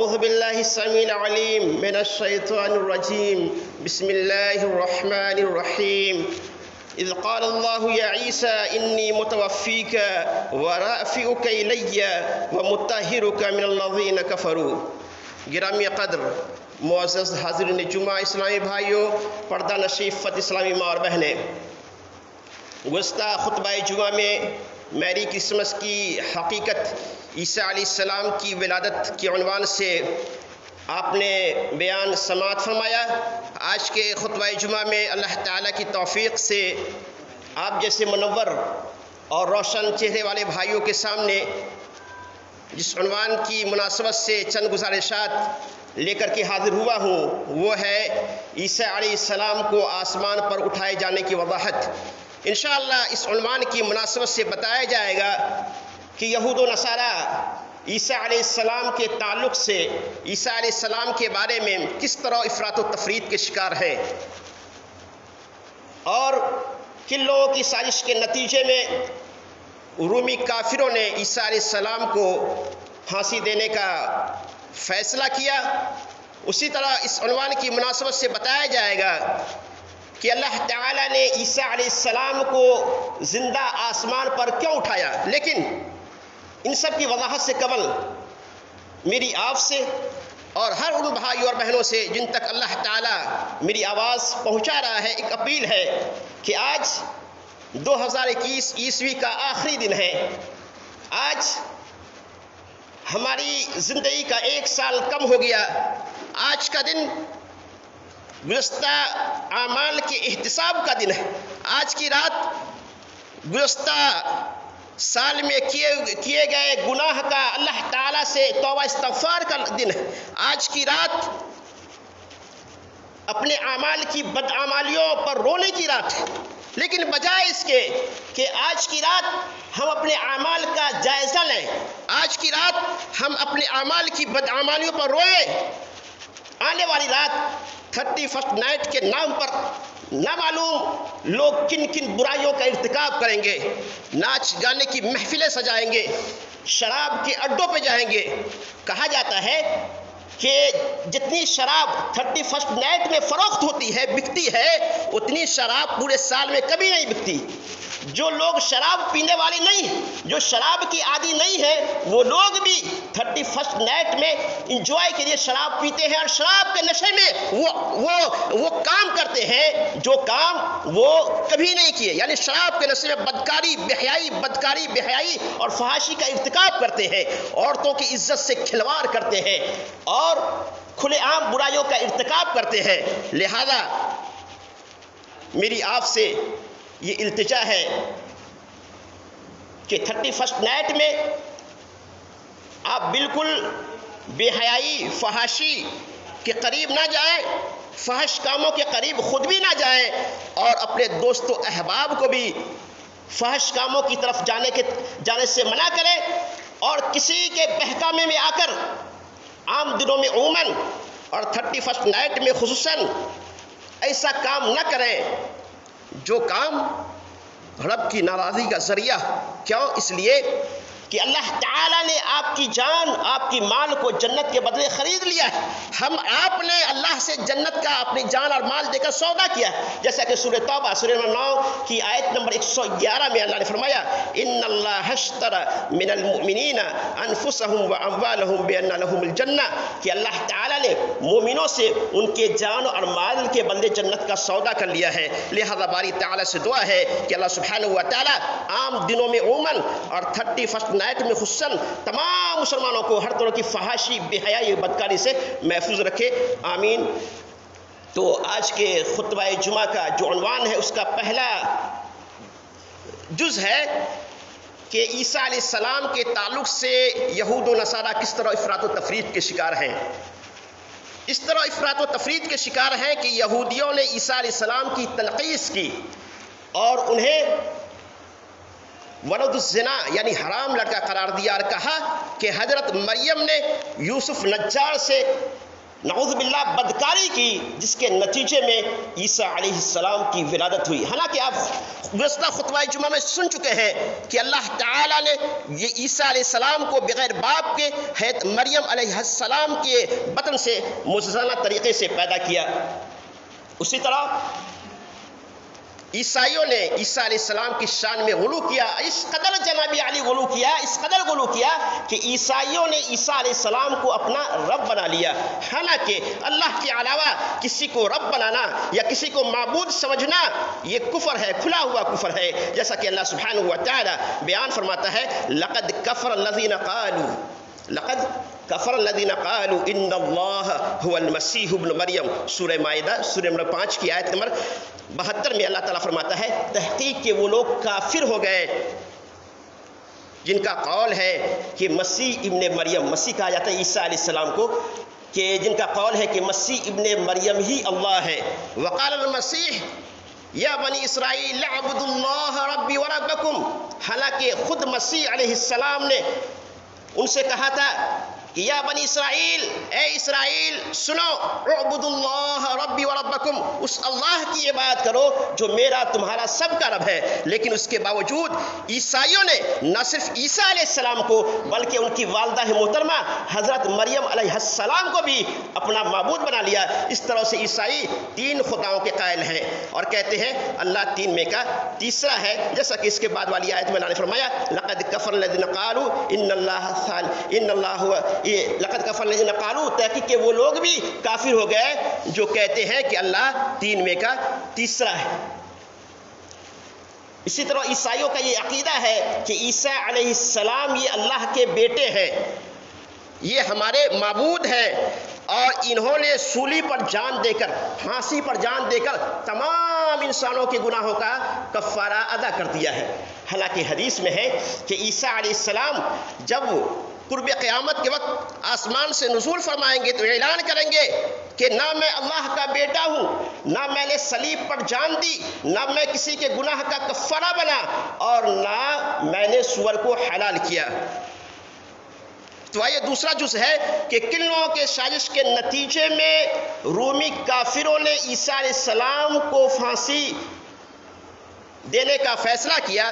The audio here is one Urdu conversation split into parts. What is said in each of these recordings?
أعوذ بالله السميع العليم من الشيطان الرجيم بسم الله الرحمن الرحيم إذ قال الله يا عيسى إني متوفيك ورافعك إلي ومطهرك من الذين كفروا. گرامی قدر معزز حاضرین جمعہ اسلامی بھائیوں، پردہ نشیفت اسلامی ماں اور بہنیں، گزشتہ خطبہ جمعہ میں میری کرسمس کی حقیقت عیسیٰ علیہ السلام کی ولادت کے عنوان سے آپ نے بیان سماعت فرمایا۔ آج کے خطبہ جمعہ میں اللہ تعالیٰ کی توفیق سے آپ جیسے منور اور روشن چہرے والے بھائیوں کے سامنے جس عنوان کی مناسبت سے چند گزارشات لے کر کے حاضر ہوا ہوں، وہ ہے عیسیٰ علیہ السلام کو آسمان پر اٹھائے جانے کی وضاحت۔ انشاءاللہ اس عنوان کی مناسبت سے بتایا جائے گا کہ یہود و نصارہ عیسیٰ علیہ السلام کے تعلق سے عیسیٰ علیہ السلام کے بارے میں کس طرح افراط و تفریط کے شکار ہیں، اور کن لوگوں کی سازش کے نتیجے میں رومی کافروں نے عیسیٰ علیہ السلام کو پھانسی دینے کا فیصلہ کیا۔ اسی طرح اس عنوان کی مناسبت سے بتایا جائے گا کہ اللہ تعالیٰ نے عیسیٰ علیہ السلام کو زندہ آسمان پر کیوں اٹھایا۔ لیکن ان سب کی وضاحت سے قبل میری آپ سے اور ہر ان بھائیوں اور بہنوں سے جن تک اللہ تعالیٰ میری آواز پہنچا رہا ہے، ایک اپیل ہے کہ آج 2021 عیسوی کا آخری دن ہے۔ آج ہماری زندگی کا 1 سال کم ہو گیا۔ آج کا دن گزشتہ اعمال کے احتساب کا دن ہے۔ آج کی رات گزشتہ سال میں کیے گئے گناہ کا اللہ تعالیٰ سے توبہ استغفار کا دن ہے۔ آج کی رات اپنے اعمال کی بدعمالیوں پر رونے کی رات ہے۔ لیکن بجائے اس کے کہ آج کی رات ہم اپنے اعمال کا جائزہ لیں، آج کی رات ہم اپنے اعمال کی بدعمالیوں پر روئیں، آنے والی رات 31 نائٹ کے نام پر نہ معلوم لوگ کن کن برائیوں کا ارتکاب کریں گے، ناچ گانے کی محفلیں سجائیں گے، شراب کے اڈوں پہ جائیں گے۔ کہا جاتا ہے کہ جتنی شراب 31 نائٹ میں فروخت ہوتی ہے، بکتی ہے، اتنی شراب پورے سال میں کبھی نہیں بکتی۔ جو لوگ شراب پینے والے نہیں، جو شراب کی عادی نہیں ہے، وہ لوگ بھی 31 نائٹ میں انجوائے کے لیے شراب پیتے ہیں، اور شراب کے نشے میں وہ کام کرتے ہیں جو کام وہ کبھی نہیں کیے۔ یعنی شراب کے نشے میں بدکاری بے حیائی اور فحاشی کا ارتکاب کرتے ہیں، عورتوں کی عزت سے کھلواڑ کرتے ہیں اور کھلے عام برائیوں کا ارتکاب کرتے ہیں۔ لہذا میری آپ سے یہ التجا ہے کہ 31 نائٹ میں آپ بالکل بے حیائی فحاشی کے قریب نہ جائیں، فحش کاموں کے قریب خود بھی نہ جائیں، اور اپنے دوست و احباب کو بھی فحش کاموں کی طرف جانے سے منع کریں، اور کسی کے بہکامے میں آ کر عام دنوں میں عموماً اور 31 نائٹ میں خصوصاً ایسا کام نہ کریں جو کام رب کی ناراضی کا ذریعہ۔ کیوں؟ اس لیے کہ اللہ تعالیٰ نے آپ کی جان، آپ کی مال کو جنت کے بدلے خرید لیا ہے۔ آپ نے اللہ سے جنت کا اپنی جان اور مال دے کر سودا کیا ہے، جیسا کہ سورہ توبہ سورہ نمبر 9 کی آیت نمبر 111 میں اللہ نے فرمایا، ان اللہ اشتری من المؤمنین انفسهم واموالهم بان لهم الجنہ، کہ اللہ تعالیٰ نے مومنوں سے ان کے جان اور مال کے بدلے جنت کا سودا کر لیا ہے۔ لہذا باری تعالیٰ سے دعا ہے کہ اللہ سبحانہ و تعالیٰ عام دنوں میں عموماً اور 31 نائٹ میں خصوصاً تمام مسلمانوں کو ہر طرح کی فحاشی، بے حیائی، بدکاری سے محفوظ رکھے، آمین۔ تو آج کے خطبہ جمعہ کا جو عنوان ہے، اس کا پہلا جز ہے کہ عیسیٰ علیہ السلام کے تعلق سے یہود و نصارہ کس طرح افراط و تفریط کے شکار ہیں۔ اس طرح افراط و تفریط کے شکار ہیں کہ یہودیوں نے عیسیٰ علیہ السلام کی تنقیص کی اور انہیں ولد الزنا یعنی حرام لڑکا قرار دیا، اور کہا کہ حضرت مریم نے یوسف نجار سے نعوذ باللہ بدکاری کی، جس کے نتیجے میں عیسیٰ علیہ السلام کی ولادت ہوئی۔ حالانکہ آپ گزشتہ خطبہ جمعہ میں سن چکے ہیں کہ اللہ تعالیٰ نے یہ عیسیٰ علیہ السلام کو بغیر باپ کے حضرت مریم علیہ السلام کے بطن سے معجزانہ طریقے سے پیدا کیا۔ اسی طرح عیسائیوں نے عیسیٰ علیہ السلام کی شان میں غلو کیا، اس قدر جناب علی غلو کیا، اس قدر غلو کیا کہ عیسائیوں نے عیسیٰ علیہ السلام کو اپنا رب بنا لیا۔ حالانکہ اللہ کے علاوہ کسی کو رب بنانا یا کسی کو معبود سمجھنا یہ کفر ہے، کھلا ہوا کفر ہے، جیسا کہ اللہ سبحانہ و تعالی بیان فرماتا ہے لقد کفر الذین قالوا ان اللہ هو المسیح ابن مریم، سورہ مائدہ سورہ نمبر 5 کی آیت نمبر 72 میں اللہ تعالیٰ فرماتا ہے تحقیق کہ وہ لوگ کافر ہو گئے جن کا قول ہے کہ مسیح ابن مریم، مسیح کہا جاتا ہے عیسیٰ علیہ السلام کو، کہ جن کا قول ہے کہ مسیح ابن مریم ہی اللہ ہے۔ وقال المسیح یا بنی اسرائیل اعبدوا اللہ ربی وربکم، حالانکہ خود مسیح علیہ السلام نے ان سے کہا تھا کہ یا بنی اسرائیل، اے اسرائیل سنو، اعبدوا اللہ ربی وربکم، اس اللہ کی عبادت کرو جو میرا تمہارا سب کا رب ہے۔ لیکن اس کے باوجود عیسائیوں نے نہ صرف عیسیٰ علیہ السلام کو بلکہ ان کی والدہ محترمہ حضرت مریم علیہ السلام کو بھی اپنا معبود بنا لیا۔ اس طرح سے عیسائی 3 خداؤں کے قائل ہیں اور کہتے ہیں اللہ 3 میں کا تیسرا ہے، جیسا کہ اس کے بعد والی آیت میں اللہ نے فرمایا لقد کفر الذین قالوا ان اللہ لقد کفر الذین قالوا، تحقیق کہ وہ لوگ بھی کافر ہو گئے جو کہتے ہیں کہ اللہ 3 میں کا تیسرا ہے۔ اسی طرح عیسائیوں کا یہ عقیدہ ہے کہ عیسیٰ علیہ السلام یہ اللہ کے بیٹے ہیں، یہ ہمارے معبود ہیں، اور انہوں نے سولی پر جان دے کر، پھانسی پر جان دے کر تمام انسانوں کے گناہوں کا کفارہ ادا کر دیا ہے۔ حالانکہ حدیث میں ہے کہ عیسیٰ علیہ السلام جب قرب قیامت کے وقت آسمان سے نزول فرمائیں گے تو اعلان کریں گے کہ نہ میں اللہ کا بیٹا ہوں، نہ میں نے صلیب پر جان دی، نہ میں کسی کے گناہ کا کفارہ بنا، اور نہ میں نے سور کو حلال کیا۔ تو یہ دوسرا جز ہے کہ کن لوگوں کے سازش کے نتیجے میں رومی کافروں نے عیسیٰ علیہ السلام کو پھانسی دینے کا فیصلہ کیا۔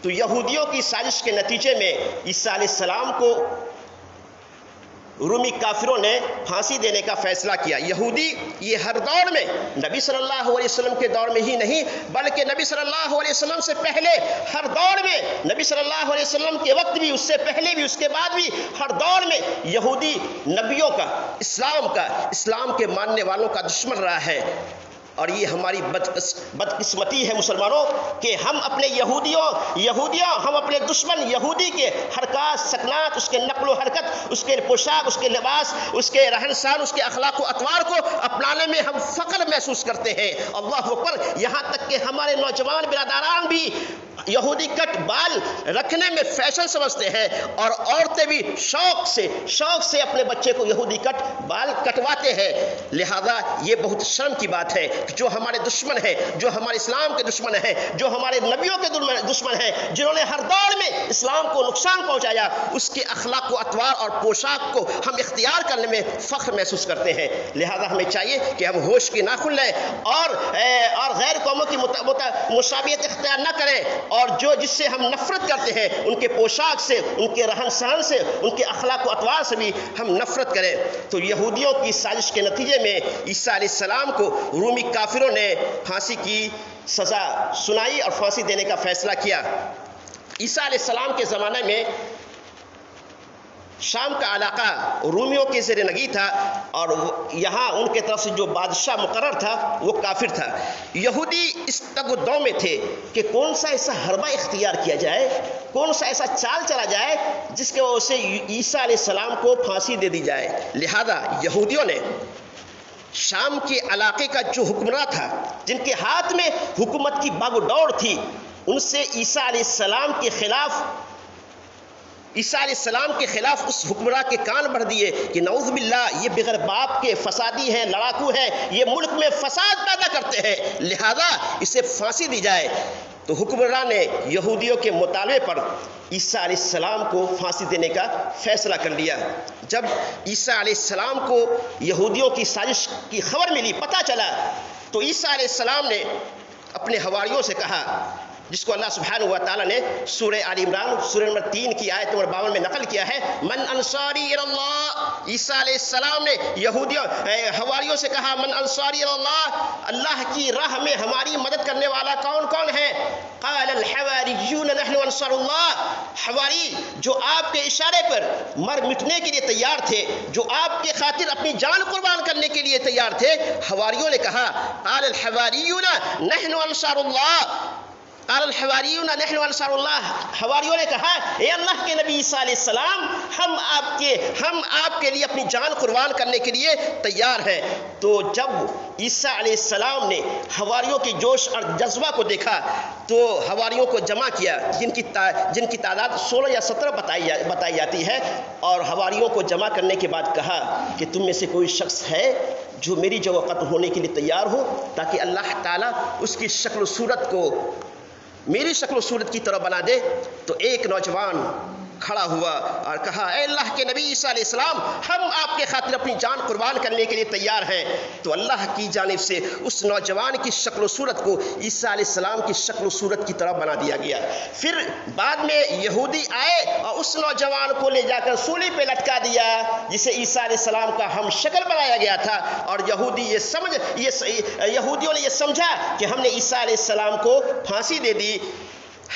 تو یہودیوں کی سازش کے نتیجے میں عیسیٰ علیہ السلام کو رومی کافروں نے پھانسی دینے کا فیصلہ کیا۔ یہودی یہ ہر دور میں، نبی صلی اللہ علیہ وسلم کے دور میں ہی نہیں بلکہ نبی صلی اللہ علیہ وسلم سے پہلے ہر دور میں، نبی صلی اللہ علیہ وسلم کے وقت بھی، اس سے پہلے بھی، اس کے بعد بھی، ہر دور میں یہودی نبیوں کا، اسلام کے ماننے والوں کا دشمن رہا ہے۔ اور یہ ہماری بدقسمتی ہے مسلمانوں کہ ہم اپنے یہودیوں ہم اپنے دشمن یہودی کے حرکات سکنات، اس کے نقل و حرکت، اس کے پوشاک، اس کے لباس، اس کے رہن سہن، اس کے اخلاق و اطوار کو اپنانے میں ہم فخر محسوس کرتے ہیں۔ اللہ اکبر، یہاں تک کہ ہمارے نوجوان برادران بھی یہودی کٹ بال رکھنے میں فیشن سمجھتے ہیں، اور عورتیں بھی شوق سے اپنے بچے کو یہودی کٹ بال کٹواتے ہیں۔ لہذا یہ بہت شرم کی بات ہے کہ جو ہمارے دشمن ہیں، جو ہمارے اسلام کے دشمن ہیں، جو ہمارے نبیوں کے دشمن ہیں، جنہوں نے ہر دور میں اسلام کو نقصان پہنچایا، اس کے اخلاق و اطوار اور پوشاک کو ہم اختیار کرنے میں فخر محسوس کرتے ہیں۔ لہذا ہمیں چاہیے کہ ہم ہوش کی ناخن لیں اور غیر قوموں کی مشابہت اختیار نہ کریں، اور جس سے ہم نفرت کرتے ہیں ان کے پوشاک سے، ان کے رہن سہن سے، ان کے اخلاق و اطوار سے بھی ہم نفرت کریں۔ تو یہودیوں کی سازش کے نتیجے میں عیسیٰ علیہ السلام کو رومی کافروں نے پھانسی کی سزا سنائی اور پھانسی دینے کا فیصلہ کیا۔ عیسیٰ علیہ السلام کے زمانے میں شام کا علاقہ رومیوں کے زیر نگی تھا، اور یہاں ان کے طرف سے جو بادشاہ مقرر تھا وہ کافر تھا۔ یہودی اس تگ و دو میں تھے کہ کون سا ایسا حربہ اختیار کیا جائے، کون سا ایسا چال چلا جائے جس کے وجہ سے عیسیٰ علیہ السلام کو پھانسی دے دی جائے۔ لہذا یہودیوں نے شام کے علاقے کا جو حکمراں تھا، جن کے ہاتھ میں حکومت کی باغ و ڈور تھی، ان سے عیسیٰ علیہ السلام کے خلاف اس حکمراں کے کان بڑھ دیے کہ نعوذ باللہ یہ بغیر باپ کے فسادی ہیں، لڑاکو ہیں، یہ ملک میں فساد پیدا کرتے ہیں، لہذا اسے پھانسی دی جائے۔ تو حکمران نے یہودیوں کے مطالبے پر عیسیٰ علیہ السلام کو پھانسی دینے کا فیصلہ کر لیا۔ جب عیسیٰ علیہ السلام کو یہودیوں کی سازش کی خبر ملی، پتہ چلا، تو عیسیٰ علیہ السلام نے اپنے حواریوں سے کہا، جس کو اللہ سبحانہ و تعالیٰ نے سورہ آل عمران سورہ نمبر 3 کی آیت نمبر 52 میں نقل کیا ہے، من انصاری اللہ، عیسیٰ علیہ السلام نے یہودیوں حواریوں سے کہا، من انصاری اللہ، اللہ کی راہ میں ہماری مدد کرنے والا کون کون ہے؟ قال الحواریون نحن انصار اللہ، حواری جو آپ کے اشارے پر مر مٹنے کے لیے تیار تھے، جو آپ کے خاطر اپنی جان قربان کرنے کے لیے تیار تھے، حواریوں نے کہا، قال الحواریون نحن انصار اللہ، قال الحواریون نحن انصار اللہ، حواریوں نے کہا، اے اللہ کے نبی عیسیٰ علیہ السلام، ہم آپ کے لیے اپنی جان قربان کرنے کے لیے تیار ہیں۔ تو جب عیسیٰ علیہ السلام نے حواریوں کی جوش اور جذبہ کو دیکھا تو حواریوں کو جمع کیا، جن کی تعداد 16 یا 17 بتائی جاتی ہے، اور حواریوں کو جمع کرنے کے بعد کہا کہ تم میں سے کوئی شخص ہے جو میری جگہ قتل ہونے کے لیے تیار ہو، تاکہ اللہ تعالیٰ اس کی شکل و صورت کو میری شکل و صورت کی طرح بنا دے۔ تو ایک نوجوان کھڑا ہوا اور کہا، اے اللہ کے نبی عیسیٰ علیہ السلام، ہم آپ کے خاطر اپنی جان قربان کرنے کے لیے تیار ہیں۔ تو اللہ کی جانب سے اس نوجوان کی شکل و صورت کو عیسیٰ علیہ السلام کی شکل و صورت کی طرح بنا دیا گیا۔ پھر بعد میں یہودی آئے اور اس نوجوان کو لے جا کر سولی پہ لٹکا دیا، جسے عیسیٰ علیہ السلام کا ہم شکل بنایا گیا تھا، اور یہودیوں نے یہ سمجھا کہ ہم نے عیسیٰ علیہ السلام کو پھانسی دے دی،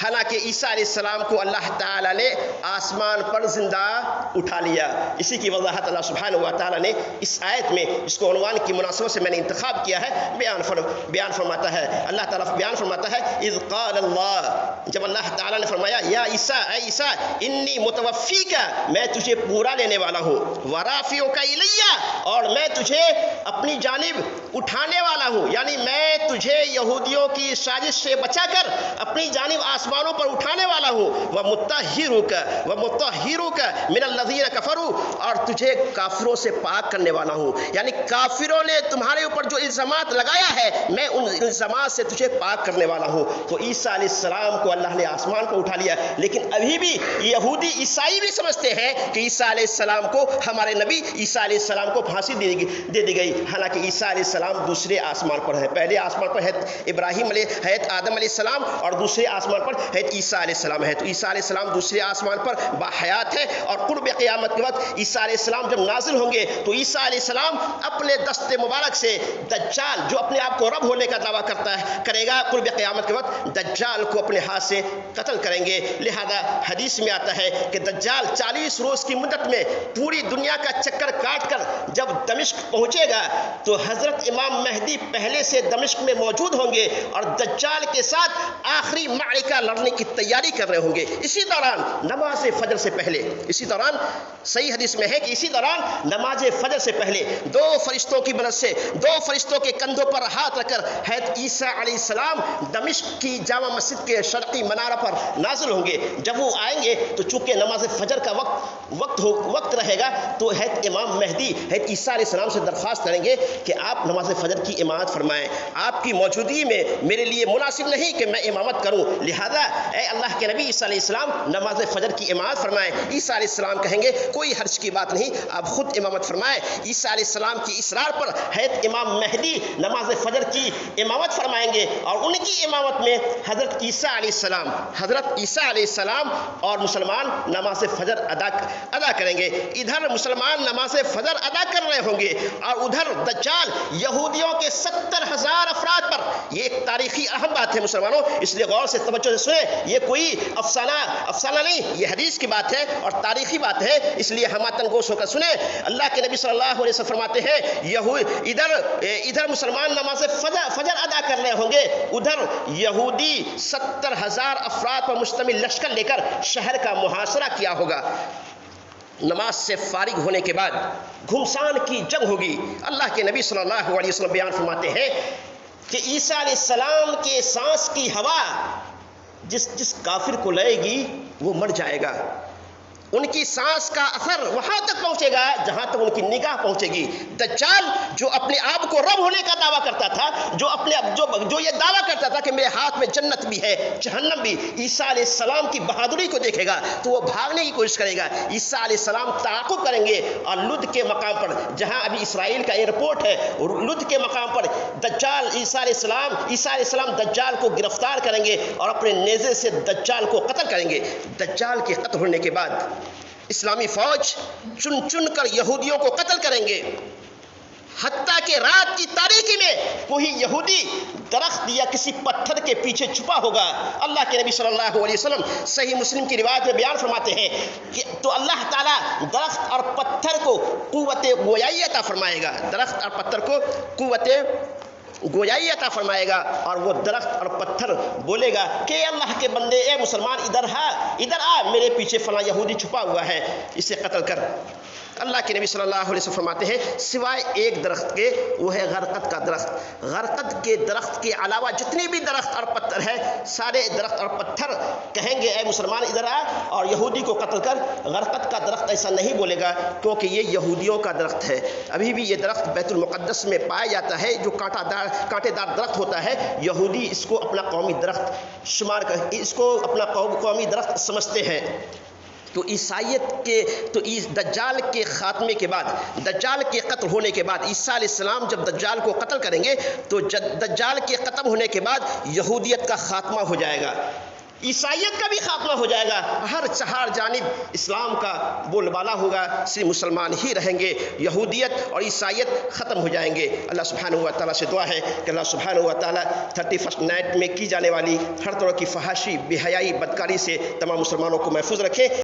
حالانکہ عیسیٰ علیہ السلام کو اللہ تعالیٰ نے آسمان پر زندہ اٹھا لیا۔ اسی کی وضاحت اللہ سبحانہ و تعالیٰ نے اس آیت میں، جس کو عنوان کی مناسبت سے میں نے انتخاب کیا ہے، بیان فرماتا ہے۔ اللہ تعالیٰ بیان فرماتا ہے، اذ قال اللہ، جب اللہ تعالیٰ نے فرمایا، یا عیسیٰ، اے عیسیٰ، انی متوفیک، میں تجھے پورا لینے والا ہوں، ورافعک الیہ، اور میں تجھے اپنی جانب اٹھانے والا ہوں، یعنی میں تجھے یہودیوں کی سازش سے بچا کر اپنی جانب آسمانوں پر اٹھانے والا ہوں، ومطہرک من الذین کفروا، اور تجھے کافروں سے پاک کرنے والا ہوں، یعنی کافروں نے تمہارے اوپر جو الزامات لگایا ہے، میں ان الزامات سے تجھے پاک کرنے والا ہوں۔ تو عیسیٰ علیہ السلام کو اللہ نے آسمان پر اٹھا لیا، لیکن ابھی بھی یہودی عیسائی بھی سمجھتے ہیں کہ عیسیٰ علیہ السلام کو، ہمارے نبی عیسیٰ علیہ السلام کو پھانسی دے دی گئی، حالانکہ عیسیٰ علیہ السلام دوسرے آسمان پر ہے۔ پہلے آسمان پر حضرت ابراہیم حضرت آدم علیہ السلام، اور دوسرے آسمان پر حضرت عیسیٰ علیہ السلام ہے۔ تو عیسیٰ علیہ السلام دوسرے آسمان پر باحیات ہے، اور قرب قیامت کے وقت عیسیٰ علیہ السلام جب نازل ہوں گے تو عیسیٰ علیہ السلام اپنے دست مبارک سے دجال، جو اپنے آپ کو رب ہونے کا دعویٰ کرے گا، قرب قیامت کے وقت دجال کو اپنے ہاتھ سے قتل کریں گے۔ لہذا حدیث میں آتا ہے کہ دجال 40 روز کی مدت میں پوری دنیا کا چکر کاٹ کر جب دمشق پہنچے گا تو حضرت امام مہدی پہلے سے دمشق میں موجود ہوں گے اور دجال کے ساتھ آخری معرکہ لڑنے کی تیاری کر رہے ہوں گے۔ اسی دوران نماز فجر سے پہلے، اسی دوران صحیح حدیث میں ہے کہ اسی دوران نماز فجر سے پہلے 2 فرشتوں کی مدد سے 2 فرشتوں کے کندھوں پر ہاتھ رکھ کر حضرت عیسیٰ علیہ السلام دمشق کی جامع مسجد کے شرقی منارہ پر نازل ہوں گے۔ جب وہ آئیں گے تو چونکہ نماز فجر کا وقت رہے گا، تو حضرت امام مہدی حضرت عیسیٰ علیہ السلام سے درخواست کریں گے کہ آپ نماز فجر کی امامت فرمائیں، آپ کی موجودگی میں میرے لیے مناسب نہیں کہ میں امامت کروں، لہذا اے اللہ کے نبی عیسیٰ علیہ السلام نماز فجر کی امامت فرمائیں۔ عیسیٰ علیہ السلام کہیں گے کوئی حرج کی بات نہیں، آپ خود امامت فرمائیں۔ عیسیٰ علیہ السلام کی اصرار پر حضرت امام مہدی نماز فجر کی امامت فرمائیں گے، اور ان کی امامت میں حضرت عیسیٰ علیہ السلام اور مسلمان نماز فجر ادا کریں گے۔ ادھر مسلمان نماز فجر ادا کر رہے ہوں گے اور ادھر دجال یہودیوں کے 70,000 افراد پر، یہ ایک تاریخی اہم بات ہے مسلمانوں، اس لیے غور سے توجہ سے سنیں، یہ کوئی افسانہ نہیں، یہ حدیث کی بات ہے اور تاریخی بات ہے، اس لیے ہماتن گوش ہو کر سنیں۔ اللہ کے نبی صلی اللہ علیہ وسلم فرماتے ہیں، ادھر مسلمان نماز فجر ادا کر رہے ہوں گے، ادھر یہودی 70,000 افراد پر مشتمل لشکر لے کر شہر کا محاصرہ کیا ہوگا۔ نماز سے فارغ ہونے کے بعد گھمسان کی جنگ ہوگی۔ اللہ کے نبی صلی اللہ علیہ وسلم بیان فرماتے ہیں کہ عیسیٰ علیہ السلام کے سانس کی ہوا جس کافر کو لگے گی وہ مر جائے گا، ان کی سانس کا اثر وہاں تک پہنچے گا جہاں تک ان کی نگاہ پہنچے گی۔ دجال جو اپنے آپ کو رب ہونے کا دعویٰ کرتا تھا، جو یہ دعویٰ کرتا تھا کہ میرے ہاتھ میں جنت بھی ہے جہنم بھی، عیسیٰ علیہ السلام کی بہادری کو دیکھے گا تو وہ بھاگنے کی کوشش کرے گا۔ عیسیٰ علیہ السلام تعاقب کریں گے اور لد کے مقام پر، جہاں ابھی اسرائیل کا ایئرپورٹ ہے، لد کے مقام پر دجال عیسیٰ علیہ السلام دجال کو گرفتار کریں گے اور اپنے نیزے سے دجال کو قتل کریں گے۔ دجال کے قتل ہونے کے بعد اسلامی فوج چن چن کر یہودیوں کو قتل کریں گے، حتیٰ کہ رات کی تاریکی میں کوئی یہودی درخت یا کسی پتھر کے پیچھے چھپا ہوگا۔ اللہ کے نبی صلی اللہ علیہ وسلم صحیح مسلم کی روایت میں بیان فرماتے ہیں کہ تو اللہ تعالیٰ درخت اور پتھر کو قوت گویائی عطا فرمائے گا، درخت اور پتھر کو قوت گویائی عطا فرمائے گا، اور وہ درخت اور پتھر بولے گا کہ اللہ کے بندے، اے مسلمان ادھر آ، میرے پیچھے فلاں یہودی چھپا ہوا ہے، اسے قتل کر۔ اللہ کے نبی صلی اللہ علیہ وسلم فرماتے ہیں سوائے ایک درخت کے، وہ ہے غرقد کا درخت۔ غرقد کے درخت کے علاوہ جتنے بھی درخت اور پتھر ہے، سارے درخت اور پتھر کہیں گے اے مسلمان ادھر آ اور یہودی کو قتل کر۔ غرقد کا درخت ایسا نہیں بولے گا کیونکہ یہ یہودیوں کا درخت ہے، ابھی بھی یہ درخت بیت المقدس میں پایا جاتا ہے، جو کانٹے دار درخت ہوتا ہے۔ یہودی اس کو اپنا قومی درخت شمار کر، اس کو اپنا قومی درخت سمجھتے ہیں۔ تو دجال کے خاتمے کے بعد، دجال کے قتل ہونے کے بعد، عیسیٰ علیہ السلام جب دجال کو قتل کریں گے تو دجال کے ختم ہونے کے بعد یہودیت کا خاتمہ ہو جائے گا، عیسائیت کا بھی خاتمہ ہو جائے گا، ہر چہار جانب اسلام کا بول بالا ہوگا، صرف مسلمان ہی رہیں گے، یہودیت اور عیسائیت ختم ہو جائیں گے۔ اللہ سبحانہ و تعالیٰ سے دعا ہے کہ اللہ سبحانہ و تعالیٰ 31 نائٹ میں کی جانے والی ہر طرح کی فحاشی، بے حیائی، بدکاری سے تمام مسلمانوں کو محفوظ رکھے۔